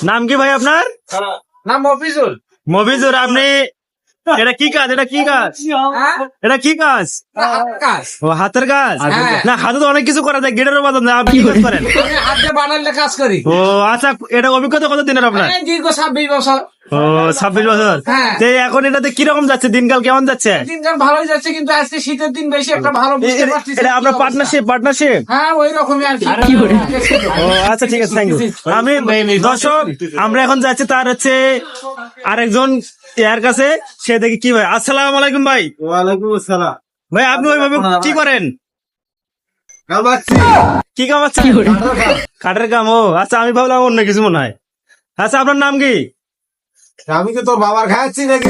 নাম কি ভাই আপনার? নাম মফিজুল। মফিজুর, আপনি এটা কি কাজ? এটা কি কাজ? এটা কি কাজ? কাজ ও হাতের কাজ। হ্যাঁ। না, হাতে তো অনেক কিছু করা যায়, গেটের বাজার না, আপনি কি কাজ করেন? আমি হাতে বানালে কাজ করি। ও আচ্ছা, এটা অভিজ্ঞতা কত দিনের আপনার? এই দীর্ঘ 26 বছর। ও 26 বছর। হ্যাঁ। তো এখন এটাতে কিরকম যাচ্ছে, দিনকাল কেমন যাচ্ছে? দিনকাল ভালোই যাচ্ছে, কিন্তু আজকে শীতের দিন বেশি একটা ভালো বুঝতে পারতেছি এটা না আপনার কি অবস্থা। পার্টনারশিপ? হ্যাঁ, ওই রকমই আর কি। ও আচ্ছা, ঠিক আছে, থ্যাংক ইউ। আমি দর্শক, আমরা এখন যাচ্ছি তার হচ্ছে আরেকজন এর কাছে, সে দেখি কি ভাই। আসসালামু আলাইকুম ভাই। ওয়ালাইকুম আসসালাম। ভাই আপনি ওইভাবে কি করেন? কামাচ্ছি। কি কামাচ্ছেন? কাঠের কাম। ও আচ্ছা, আমি ভাবলাম অন্য কিছু মনে হয়। আচ্ছা, আপনার নাম কি? আমি তো তোর বাবার খাচ্ছি নাকি?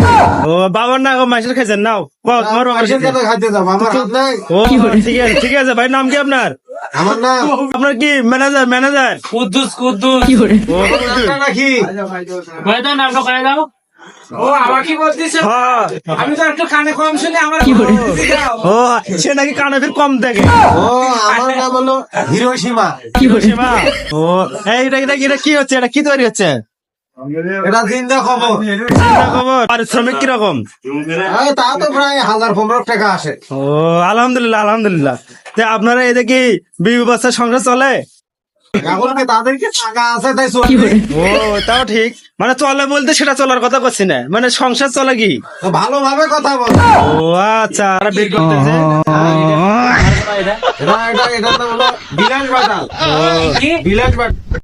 ও বাবার না, মাসের খাইছেন? নাও তোমার বাবার মাসের খাইছেন। কেন খাইতে যাবো? আমার হাত নাই। ও ঠিক আছে, ঠিক আছে ভাই। নাম কি আপনার? আমার নাম আপনার কি ম্যানেজার? কুদ্দুস ও নামটা নাকি? ও আমাকে বলতেছে, হ্যাঁ। আমি তো একটু কানে কম শুনি, আমার ও সে নাকি কানে ফির কম দেখে। ও আমার নাম হলো হিরোশিমা। সীমা। ও এটা কি হচ্ছে? এটা কি তৈরি হচ্ছে? এটা জিন্দা খবর। চিন্তা খবর। পারিশ্রমিক কিরকম? তা তো প্রায় 1015 টাকা আসে। ও আলহামদুলিল্লাহ, আলহামদুলিল্লাহ। তো আপনারা এদের কি বিবি বাচ্চার সংসার চলে? এখন কি তাদেরকে টাকা আছে তাই চলবে? ও তাও ঠিক, মানে চলে বলতে সেটা চলার কথা করছি না, মানে সংসার চলে কি? তো ভালোভাবে কথা বল। ও আচ্ছা, আর বের করতেছে। এটা এটা এটা তো হলো বিলাস বাটাল। বিলাস বাটাল।